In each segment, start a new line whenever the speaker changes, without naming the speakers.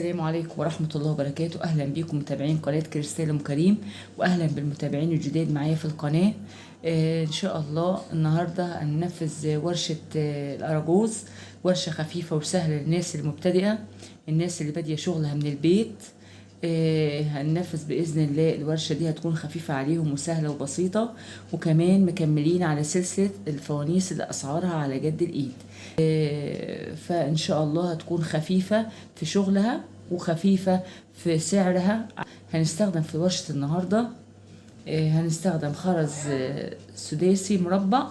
السلام عليكم ورحمة الله وبركاته. أهلا بكم متابعين قناة كريستال أم كريم، وأهلا بالمتابعين الجداد معايا في القناة. إن شاء الله النهاردة هننفذ ورشة الأراجوز، ورشة خفيفة وسهلة للناس المبتدئة، الناس اللي بادية شغلها من البيت. هننفذ بإذن الله. الورشة دي هتكون خفيفة عليهم وسهلة وبسيطة، وكمان مكملين على سلسلة الفوانيس اللي أسعارها على جد الإيد. فإن شاء الله هتكون خفيفة في شغلها وخفيفة في سعرها. هنستخدم في ورشة النهاردة هنستخدم خرز سداسي مربع.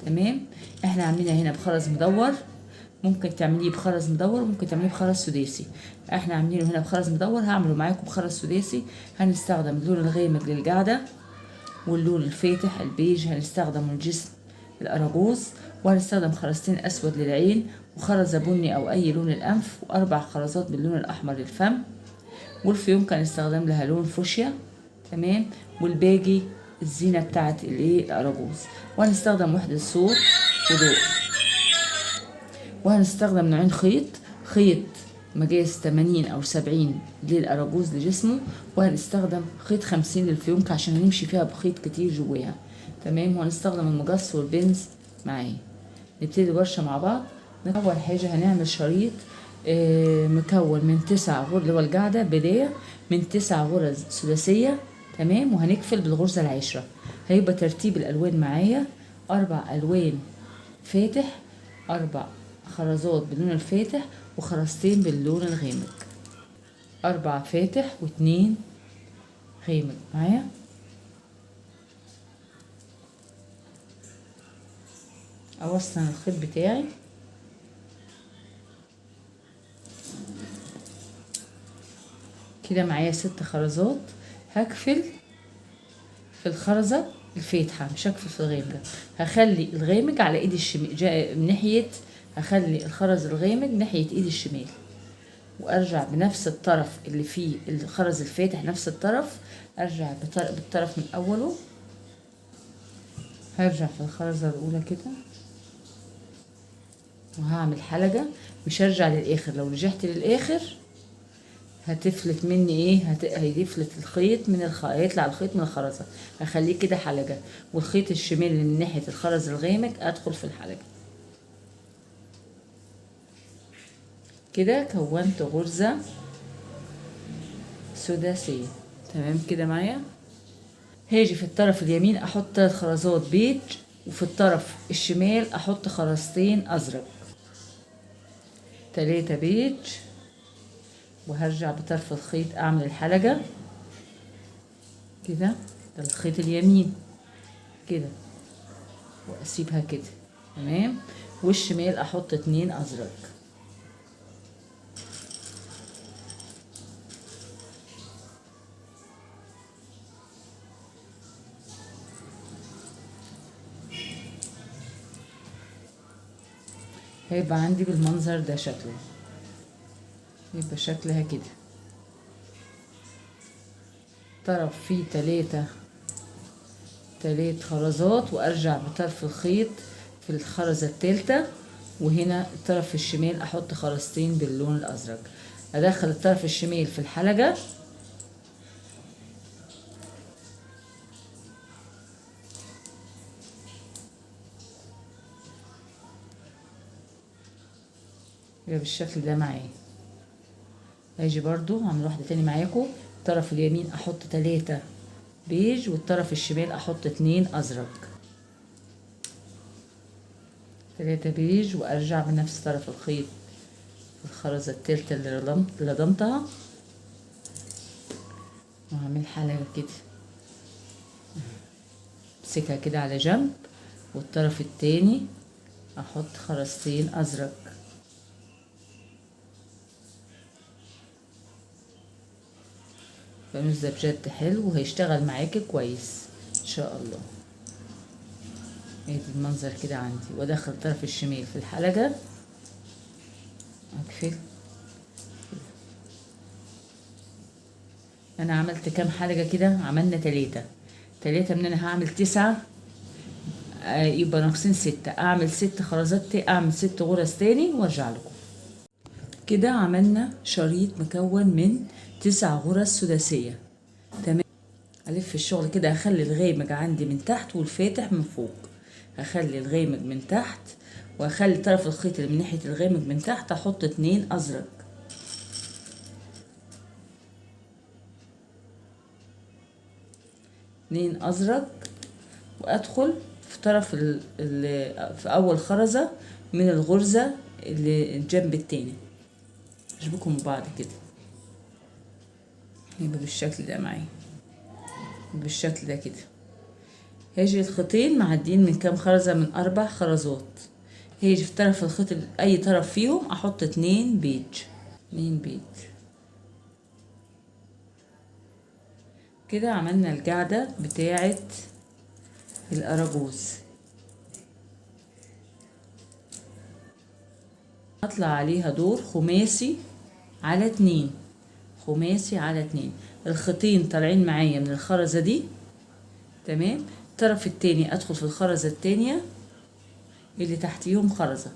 تمام، احنا عاملينها هنا بخرز مدور، ممكن تعمليه بخرز مدور وممكن تعمليه بخرز سداسي. احنا عاملينه هنا بخرز مدور، هعمله معاكم بخرز سداسي. هنستخدم اللون الغامق للجعدة، واللون الفاتح البيج هنستخدم الجسم الأراجوز، وهنستخدم خرزتين أسود للعين، وخرزة بني أو أي لون الأنف، وأربع خرزات باللون الأحمر للفم، والفيونكة كان نستخدم لها لون فوشيا. تمام، والباقي الزينة بتاعت الأراجوز. وهنستخدم وحدة صوت وضوء، وهنستخدم نوعين خيط مقاس 80 أو 70 للأراجوز لجسمه، وهنستخدم خيط 50 للفيونكة عشان هنمشي فيها بخيط كتير جواها. تمام، وهنستخدم المقص والبنز معايا. نبتدي الورشة مع بعض. أول حاجة هنعمل شريط مكون من 9 غرز، اللي هو الجعدة بداية من 9 غرز ثلاثية. تمام، وهنقفل بالغرزة العاشرة. هيبقى ترتيب الألوان معايا 4 ألوان فاتح، 4 خرزات باللون الفاتح وخرزتين باللون الغامق، 4 فاتح و2 غامق معايا. اوصل الخيط بتاعي كده معايا 6 خرزات. هقفل في الخرزة الفاتحة، مش هقفل في الغامقة، هخلي الغامق على ايدي الشمال من ناحية، هخلي الخرز الغامق ناحية ايدي الشمال، وارجع بنفس الطرف اللي فيه الخرز الفاتح، نفس الطرف ارجع بالطرف من اوله. هرجع في الخرزة الاولى كده وهعمل حلقة، مش هرجع للاخر. لو رجعت للاخر هتفلت مني هيفلت الخيط من هيطلع الخيط من الخرزة. هخليه كده حلقة، والخيط الشمال اللي من ناحية الخرز الغامق ادخل في الحلقة كده. كونت غرزة سداسية. تمام كده معايا. هاجي في الطرف اليمين احط 3 خرزات بيج، وفي الطرف الشمال احط خرزتين ازرق، 3 بيج، وهرجع بطرف الخيط اعمل الحلقة كده. ده الخيط اليمين كده، واسيبها كده. تمام، والشمال احط 2 ازرق. هيبقى عندي بالمنظر ده شكله، يبقى شكلها كده. طرف فيه 3 خرزات، وارجع بطرف الخيط في الخرزة التالتة، وهنا الطرف الشمال احط خرزتين باللون الازرق. ادخل الطرف الشمال في الحلقة يبقى بالشكل ده معايا. هاجي برضو هعمل واحدة تاني معاكم. الطرف اليمين احط 3 بيج، والطرف الشمال احط 2 ازرق، 3 بيج، وارجع بنفس طرف الخيط في الخرزة التالتة اللي لضمتها، وهعمل حلقة كده، امسكها كده على جنب، والطرف التاني احط خرزتين ازرق. الفانوس ده بجد حلو وهيشتغل معاكي كويس ان شاء الله. ادي المنظر كده عندي، وادخل الطرف الشمال في الحلقة، اقفل. انا عملت كام حلقة كده؟ عملنا 3 من انا هعمل 9، يبقى ناقصين 6. اعمل 6 خرزات، اعمل 6 غرز تاني وارجع لكم كده عملنا شريط مكون من 9 غرز سداسية. تمام. الف الشغل كده، هخلي الغامق عندي من تحت والفاتح من فوق. هخلي الغامق من تحت، وهخلي طرف الخيط اللي من ناحية الغامق من تحت احط 2 ازرق. 2 ازرق، وادخل في طرف في اول خرزة من الغرزة اللي الجنب التاني، اشبكهم ببعض كده يبقى بالشكل ده معايا، بالشكل ده كده. هاجي الخيطين معدين من كام خرزة؟ من 4 خرزات. هاجي في طرف الخيط اي طرف فيهم احط 2 بيج. 2 بيج كده. عملنا القاعدة بتاعة الأراجوز. هطلع عليها دور خماسي على 2، خماسي على 2. الخيطين طالعين معايا من الخرزة دي، تمام. الطرف التاني ادخل في الخرزة التانية اللي تحتيهم خرزة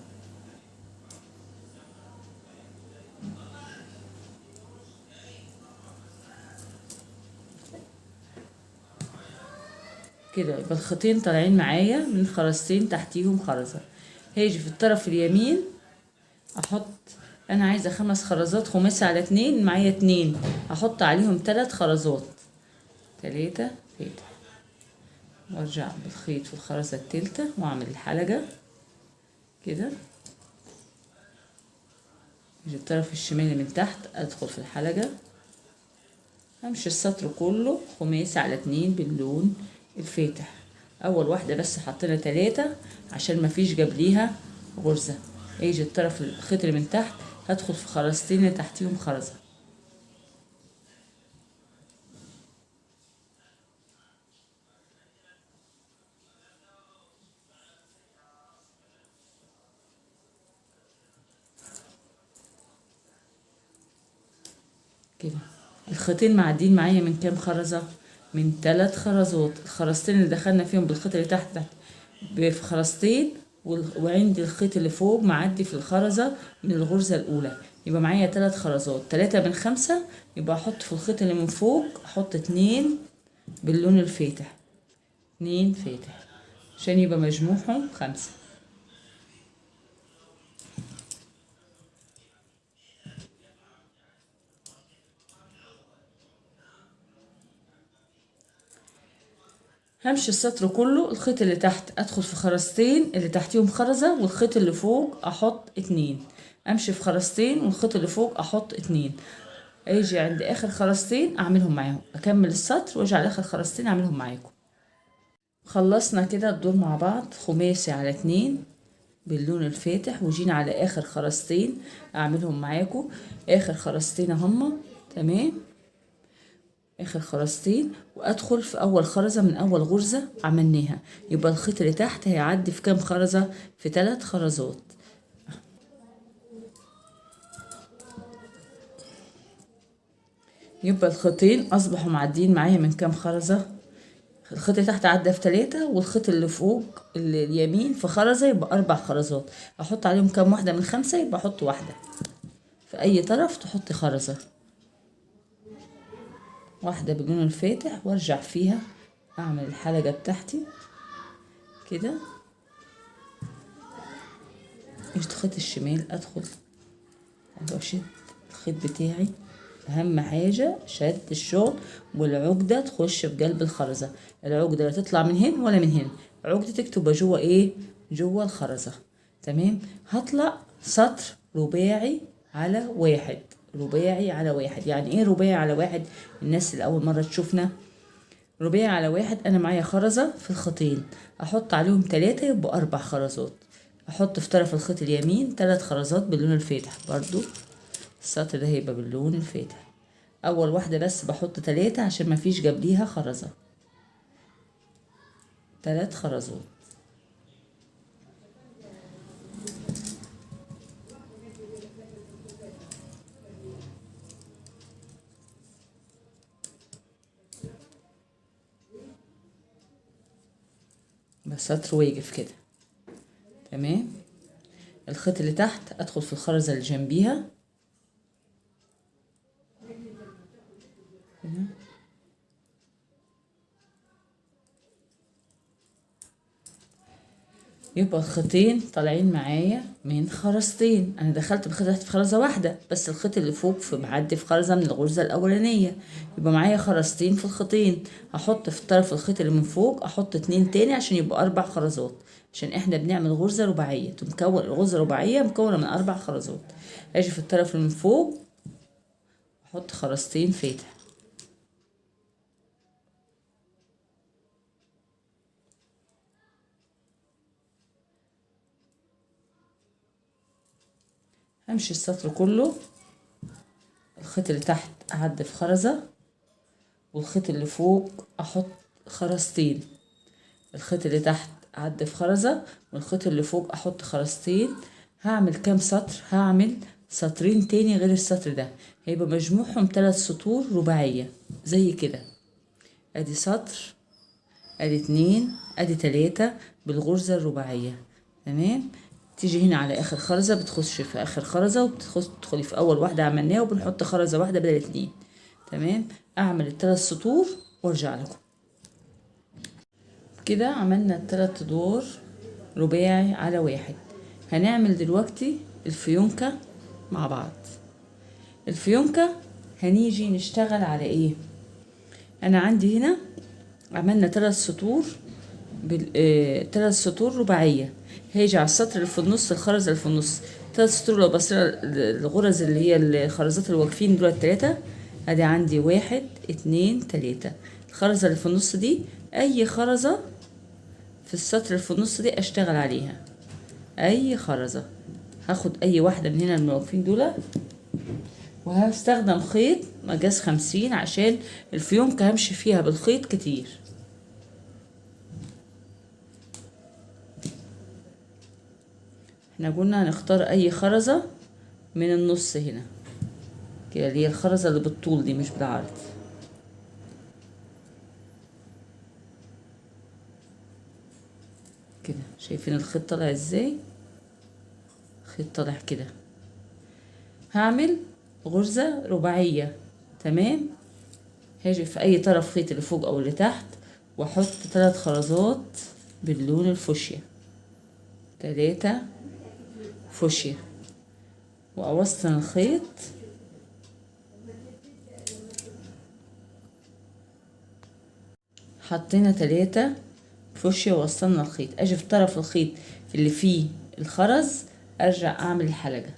كده. يبقى الخيطين طالعين معايا من خرزتين تحتيهم خرزة. هاجي في الطرف اليمين احط، انا عايزة 5 خرزات خماسي على 2، معايا 2، هحط عليهم 3 خرزات، 3 فاتح، وارجع بالخيط في الخرزة التالتة واعمل الحلقة كده. يجي الطرف الشمالي من تحت ادخل في الحلقة، همشي السطر كله خماسي على 2 باللون الفاتح. اول واحدة بس حطينا 3 عشان مفيش قبليها غرزة. يجي الطرف الخيط اللي من تحت هدخل في خرزتين اللي تحتيهم خرزة كده. الخيطين معدين معايا من كام خرزة؟ من 3 خرزات. الخرزتين اللي دخلنا فيهم بالخيط اللي تحت في خرزتين، وعندي الخيط اللي فوق معدي في الخرزة من الغرزة الأولى، يبقى معايا 3 خرزات. 3 من 5، يبقى أحط في الخيط اللي من فوق أحط 2 باللون الفاتح، 2 فاتح عشان يبقى مجموعهم 5. همشي السطر كله، الخيط اللي تحت ادخل في خرزتين اللي تحتيهم خرزة، والخيط اللي فوق احط 2. امشي في خرزتين والخيط اللي فوق احط 2. اجي عند اخر خرزتين اعملهم معاهم، اكمل السطر واجي على اخر خرزتين اعملهم معاكم. خلصنا كده الدور مع بعض خماسي على 2 باللون الفاتح، وجينا على اخر خرزتين اعملهم معاكم. اخر خرزتين هما، تمام، اخر خرزتين، وادخل في اول خرزة من اول غرزة عملناها. يبقى الخيط اللي تحت هيعدي في كام خرزة؟ في 3 خرزات. يبقى الخيطين اصبحوا معديين معايا من كام خرزة؟ الخيط اللي تحت عدى في 3، والخيط اللي فوق اليمين في خرزة، يبقى 4 خرزات. احط عليهم كام واحدة؟ من 5، يبقى احط واحدة في اي طرف، تحطي خرزة واحدة باللون الفاتح، وارجع فيها اعمل الحلقة بتاعتي كده. مش الخيط الشمال ادخل واشد الخيط بتاعي، اهم حاجة شد الشغل، والعقدة تخش في قلب الخرزة. العقدة لا تطلع من هنا ولا من هنا، عقدتك تبقى جوه ايه؟ جوه الخرزة. تمام. هطلع سطر رباعي على 1، رباعي على 1. يعني ايه رباعي على 1؟ الناس اللي اول مرة تشوفنا، رباعي على 1 انا معايا خرزة في الخيطين، احط عليهم 3 يبقوا 4 خرزات. احط في طرف الخيط اليمين 3 خرزات باللون الفاتح، برضو السطر ده هيبقى باللون الفاتح. اول واحدة بس بحط 3 عشان مفيش قبليها خرزة، 3 خرزات. بس سطر واقف كده، تمام. الخيط اللي تحت ادخل في الخرزة اللي جنبيها يبقى الخيطين طالعين معايا من خرزتين. انا دخلت بخيط في خرزه واحده بس، الخيط اللي فوق في معدي في خرزه من الغرزه الاولانيه، يبقى معايا خرزتين في الخيطين. هحط في طرف الخيط اللي من فوق احط 2 تاني عشان يبقى 4 خرزات، عشان احنا بنعمل غرزه رباعيه. الغرزه رباعيه مكونه من 4 خرزات. اجي في الطرف اللي من فوق احط خرزتين فاتح، همشي السطر كله. الخيط اللي تحت اعدي في خرزه، والخيط اللي فوق احط خرزتين. الخيط اللي تحت اعدي في خرزه، والخيط اللي فوق احط خرزتين. هعمل كام سطر؟ هعمل سطرين تاني غير السطر ده، هيبقى مجموعهم 3 سطور رباعيه زي كده. ادي سطر، ادي 2، ادي 3 بالغرزه الرباعيه. تمام. تيجي هنا على اخر خرزه، بتخش في اخر خرزه وبتدخلي في اول واحده عملناها وبنحط خرزه واحده بدل 2. تمام. اعمل ال3 سطور وارجع لكم. كده عملنا ال3 ادوار رباعي على واحد. هنعمل دلوقتي الفيونكة مع بعض. الفيونكة هنيجي نشتغل على ايه؟ انا عندي هنا عملنا 3 سطور 3 سطور رباعية. هيجي على السطر اللي في النص، الخرزة اللي في النص 3 سطور. لو بصينا الغرز اللي هي الخرزات اللي واقفين دول 3، ادي عندي 1 2 3. الخرزة اللي في النص دي اي خرزة في السطر اللي في النص دي اشتغل عليها. اي خرزة هاخد اي واحدة من هنا الموقفين دول، وهستخدم خيط مقاس 50 عشان الفيونكة همشي فيها بالخيط كتير. احنا قلنا هنختار اي خرزة من النص هنا كده، اللي هي الخرزة اللي بالطول دي مش بالعرض. كده شايفين الخيط طالع ازاي؟ الخيط طالع كده. هعمل غرزة رباعية. تمام. هاجي في اي طرف خيط اللي فوق او اللي تحت واحط 3 خرزات باللون الفوشيا، 3 فوشيا، واوصل الخيط حطينا 3 فوشيا ووصلنا الخيط. اجي في طرف الخيط اللي فيه الخرز ارجع اعمل الحلقة.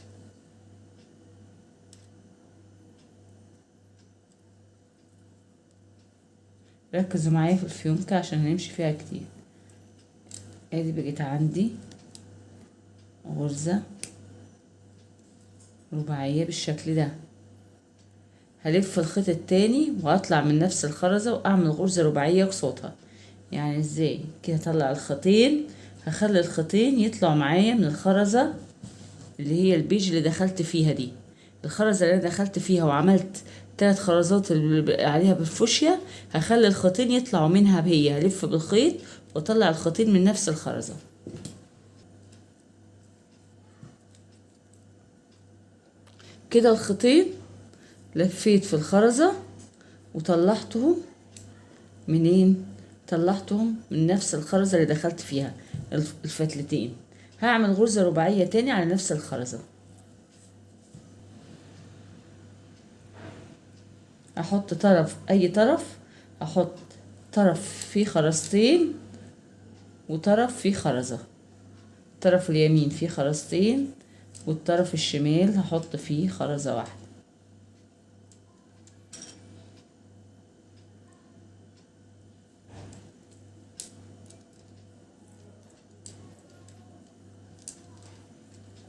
ركزوا معايا في الفيونكة عشان هنمشي فيها كتير. ادي بقيت عندي غرزة رباعية بالشكل ده. هلف الخيط التاني واطلع من نفس الخرزة واعمل غرزة رباعية قصادها. يعني ازاي كده؟ اطلع الخيطين، هخلي الخيطين يطلعوا معايا من الخرزة اللي هي البيج اللي دخلت فيها دي. الخرزة اللي انا دخلت فيها وعملت 3 خرزات اللي عليها بالفوشيا، هخلي الخيطين يطلعوا منها بهي. هلف بالخيط واطلع الخيطين من نفس الخرزة. كده الخيطين لفيت في الخرزة وطلعتهم منين؟ طلعتهم من نفس الخرزة اللي دخلت فيها الفتلتين. هعمل غرزة رباعية تاني على نفس الخرزة. احط طرف، اي طرف احط طرف فيه خرزتين وطرف فيه خرزة. الطرف اليمين فيه خرزتين والطرف الشمال هحط فيه خرزة واحدة.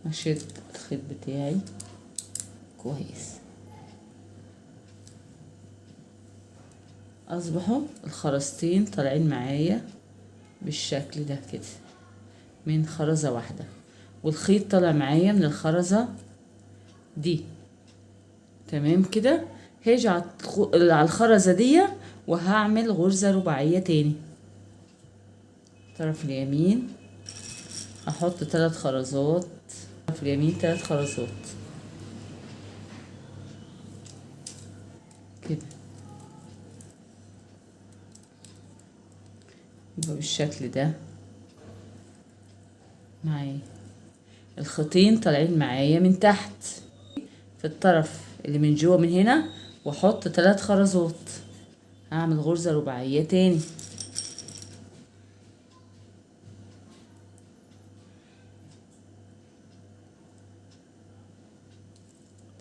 اشد الخيط بتاعي كويس. اصبحوا الخرزتين طالعين معايا بالشكل ده كده من خرزة واحدة، والخيط طالع معايا من الخرزة دي. تمام كده. هاجي على الخرزة دي وهعمل غرزة رباعية تاني. الطرف اليمين هحط 3 خرزات، الطرف اليمين 3 خرزات كده، يبقى بالشكل ده. معايا الخيطين طالعين معايا من تحت في الطرف اللي من جوه من هنا، واحط 3 خرزات. هعمل غرزة رباعية تاني،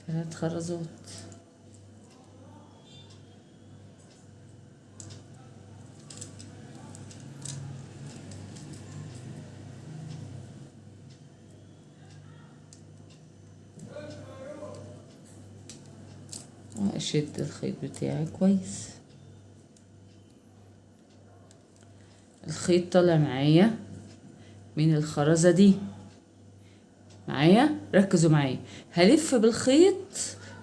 3 خرزات. اشد الخيط بتاعي كويس. الخيط طالع معايا من الخرزة دي، معايا ركزوا معايا. هلف بالخيط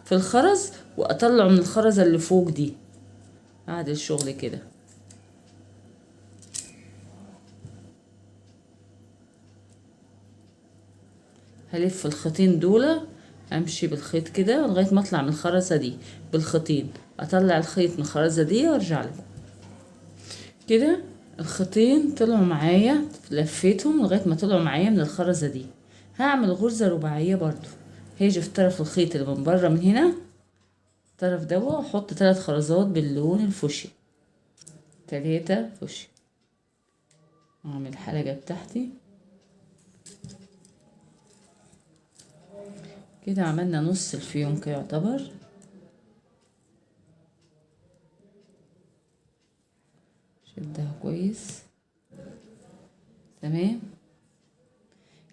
في الخرز واطلعه من الخرزة اللي فوق دي. اعدل الشغل كده، هلف الخيطين دول، امشي بالخيط كده لغايه ما اطلع من الخرزه دي بالخيطين، اطلع الخيط من الخرزه دي وارجع لكم كده. الخيطين طلعوا معايا، لفيتهم لغايه ما طلعوا معايا من الخرزه دي. هعمل غرزه رباعيه برضو. هاجي في طرف الخيط اللي من بره من هنا، الطرف ده، واحط 3 خرزات باللون الفوشي، 3 فوشي. اعمل الحلقه بتاعتي كده. عملنا نص الفيونكة يعتبر. شدها كويس، تمام.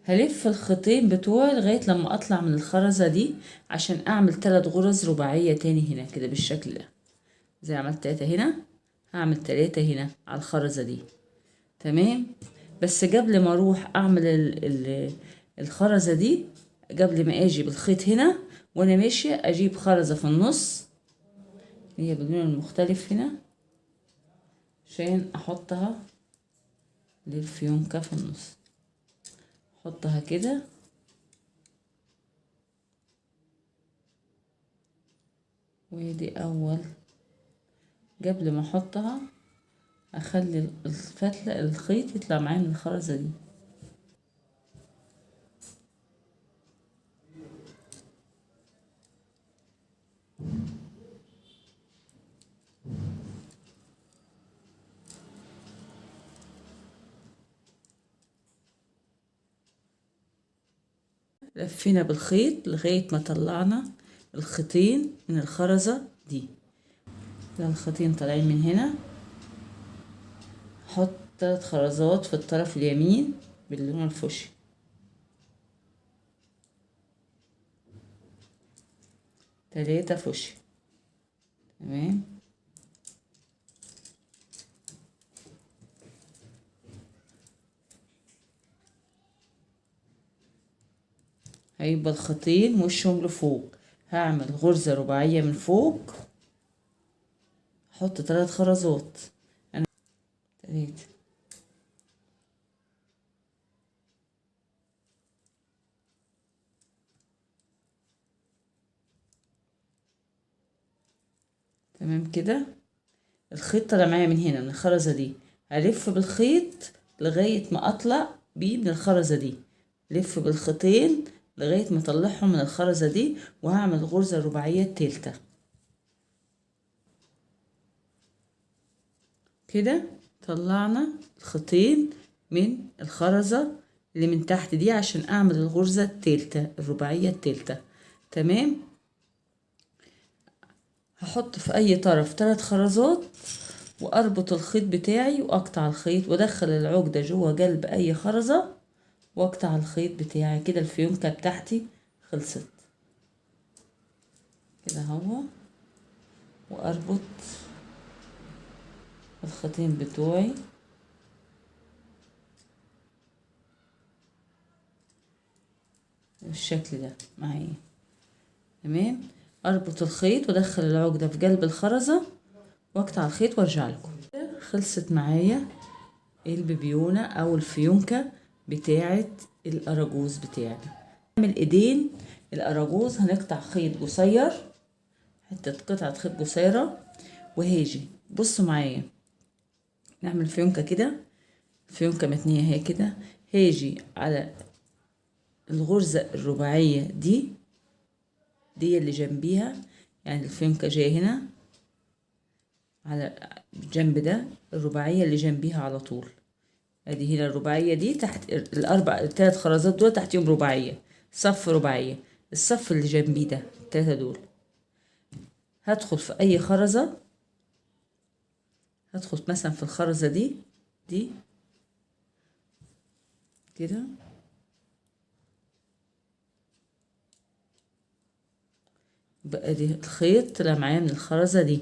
هلف الخيطين بتوعي لغاية لما اطلع من الخرزة دي، عشان اعمل 3 غرز رباعية تاني هنا كده بالشكل ده. زي عملت 3 هنا، هعمل 3 هنا على الخرزة دي، تمام. بس قبل ما اروح اعمل الخرزة دي، قبل ما اجي بالخيط هنا وانا ماشية، اجيب خرزة في النص هي باللون المختلف هنا، عشان احطها للفيونكة في النص. احطها كده، ودي اول. قبل ما احطها اخلي الفتلة الخيط يطلع معايا من الخرزة دي. لفينا بالخيط لغاية ما طلعنا الخيطين من الخرزة دي. الخيطين طالعين من هنا، حط 3 خرزات في الطرف اليمين باللون الفوشي، 3 فوشي، تمام. هيبقى الخيطين وشهم لفوق. هعمل غرزة رباعية من فوق، احط 3 خرزات، انا 3، تمام كده. الخيط طالع معايا من هنا من الخرزة دي، هلف بالخيط لغاية ما اطلع بيه من الخرزة دي، لف بالخيطين لغاية ما اطلعهم من الخرزة دي، وهعمل غرزة الرباعية التالتة كده. طلعنا الخيطين من الخرزة اللي من تحت دي عشان اعمل الغرزة التالتة الرباعية التالتة، تمام. هحط في اي طرف 3 خرزات، واربط الخيط بتاعي واقطع الخيط وادخل العقدة جوه قلب اي خرزة واقطع الخيط بتاعي كده. الفيونكة بتاعتي خلصت كده اهو. واربط الخيطين بتوعي بالشكل ده معايا، تمام. اربط الخيط وادخل العقدة في قلب الخرزة واقطع الخيط وارجع لكم. خلصت معايا البيبيونة او الفيونكة بتاعة الاراجوز بتاعنا. نعمل ايدين الاراجوز. هنقطع خيط قصير، حتة قطعة خيط قصيرة، وهيجي بصوا معايا نعمل فيونكة كده، فيونكة متنية هي كده. هيجي على الغرزة الرباعية دي اللي جنبيها، يعني الفيونكة جاية هنا على الجنب ده، الرباعية اللي جنبيها على طول. ادي هنا الرباعية دي تحت التلات خرزات دول تحتيهم رباعية، صف رباعية. الصف اللي جنبيه ده التلاتة دول هدخل في اي خرزة، هدخل مثلا في الخرزة دي كده، بقى دي الخيط طلع معايا من الخرزة دي.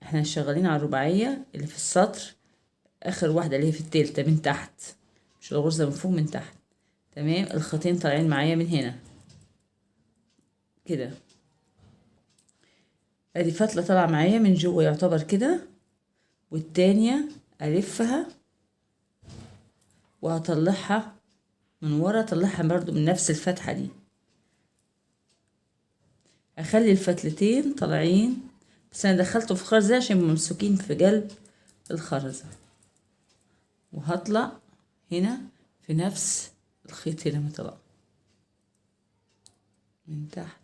احنا شغالين على الرباعية اللي في السطر، اخر واحدة اللي هي في التالتة من تحت، مش الغرزة من فوق، من تحت. تمام. الخيطين طالعين معايا من هنا كده، ادي فتلة طالعة معايا من جوه يعتبر كده، والتانية الفها وهطلعها من ورا، اطلعها برضو من نفس الفتحة دي. اخلي الفتلتين طالعين، بس انا دخلته في خرزة عشان ممسوكين في قلب الخرزة، وهطلع هنا في نفس الخيط هنا مطلع من تحت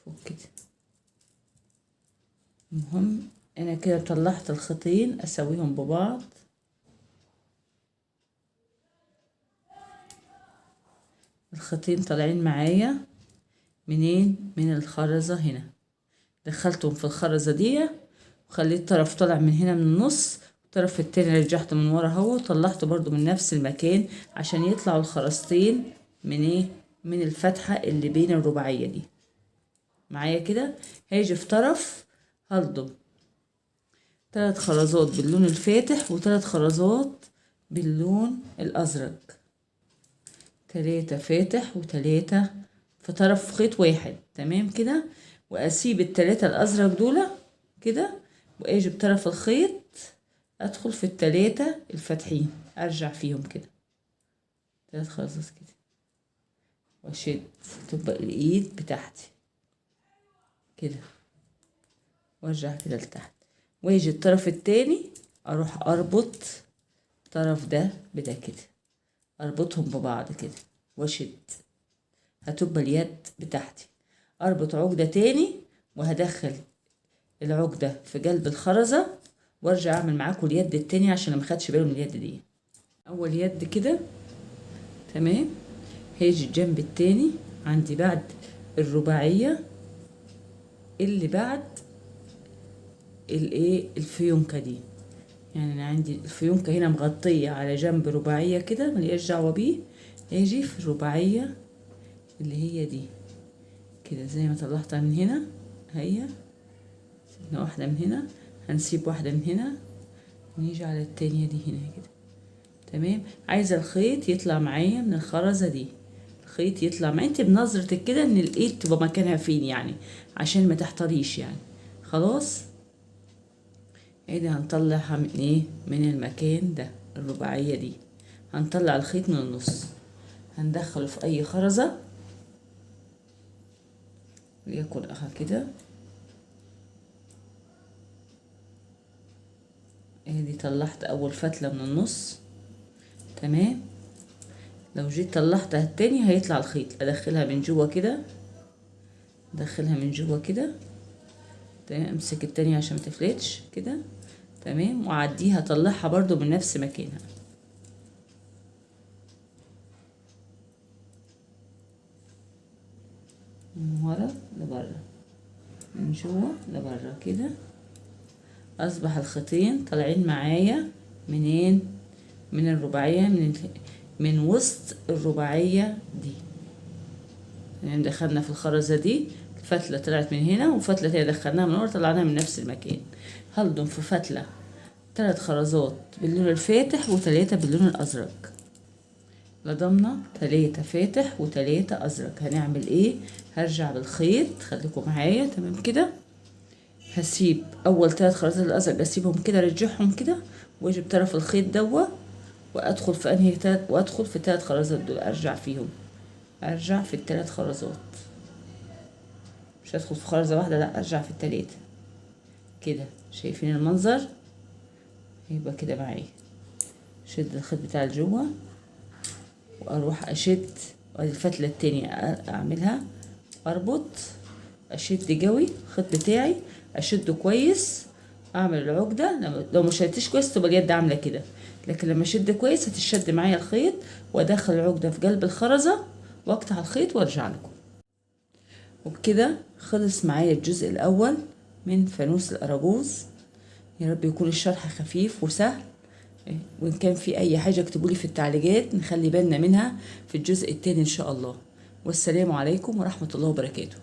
فوق كده. المهم انا كده طلعت الخيطين، اسويهم ببعض. الخيطين طالعين معايا منين؟ من الخرزة هنا، دخلتهم في الخرزة دي وخليت طرف طالع من هنا من النص، الطرف التاني رجعت من ورا اهو، وطلعته برضو من نفس المكان عشان يطلعوا الخرزتين من ايه؟ من الفتحة اللي بين الرباعية دي معايا كده. هيجي في طرف هلضم 3 خرزات باللون الفاتح و3 خرزات باللون الازرق، 3 فاتح و3 في طرف خيط واحد. تمام كده. واسيب ال3 الازرق دول كده، واجي بطرف الخيط ادخل في ال3 الفاتحين، ارجع فيهم كده 3 خرزات كده، واشد تبقى الايد بتاعتي كده، وارجع كده لتحت، واجي الطرف التاني اروح اربط الطرف ده بده كده، اربطهم ببعض كده واشد، هتبقى اليد بتاعتي. اربط عقدة تاني وهدخل العقدة في قلب الخرزة، وارجع اعمل معاكم اليد التانية عشان ما خدش بالي من اليد دي. اول يد كده تمام. هيجي الجنب التاني عندي بعد الرباعية اللي بعد الايه الفيونكة دي، يعني انا عندي الفيونكة هنا مغطية على جنب رباعية كده ملياش دعوة بيه، هيجي في الرباعية اللي هي دي كده، زي ما طلعتها من هنا هي، سيبنا واحدة من هنا، هنسيب واحدة من هنا، ونيجي على التانية دي هنا كده. تمام. عايزة الخيط يطلع معايا من الخرزة دي، الخيط يطلع معايا انت بنظرتك كده ان الايد تبقى مكانها فين، يعني عشان ما تحتريش يعني. خلاص. ادي هنطلعها من ايه؟ من المكان ده، الرباعية دي هنطلع الخيط من النص، هندخله في اي خرزة ويكون اخا كده. ادي طلعت اول فتلة من النص. تمام. لو جيت طلعتها التاني هيطلع الخيط، ادخلها من جوه كده، ادخلها من جوه كده. تمام. امسك التانية عشان متفلتش كده. تمام. واعديها اطلعها برضو من نفس مكانها، من ورا لبره، من جوه لبره كده. اصبح الخيطين طالعين معايا منين؟ من الرباعية، من وسط الرباعية دي. يعني دخلنا في الخرزة دي، فتلة طلعت من هنا وفتلة تانية دخلناها من ورا طلعناها من نفس المكان. هلضم في فتلة 3 خرزات باللون الفاتح و3 باللون الازرق، لضمنا 3 فاتح و3 ازرق. هنعمل ايه؟ هرجع بالخيط، خليكم معايا. تمام كده. هسيب اول 3 خرزات الازرق، اسيبهم كده ارجعهم كده، واجي بطرف الخيط دوا وادخل في وادخل في 3 خرزات دول، ارجع فيهم، ارجع في ال3 خرزات، مش هدخل في خرزة واحدة، لا ارجع في ال3 كده. شايفين المنظر؟ يبقى كده معايا شد الخيط بتاع الجوه واروح اشد الفتله التانية اعملها، اربط، اشد قوي الخيط بتاعي، اشده كويس، اعمل العقده. لو ما شدتش كويس تبقى اليد عامله كده، لكن لما اشد كويس هتشد معايا الخيط، وادخل العقده في قلب الخرزه واقطع الخيط وارجع لكم. وبكده خلص معايا الجزء الاول من فانوس الاراجوز. يا رب يكون الشرح خفيف وسهل، وإن كان في أي حاجة اكتبولي في التعليقات نخلي بالنا منها في الجزء التاني إن شاء الله. والسلام عليكم ورحمة الله وبركاته.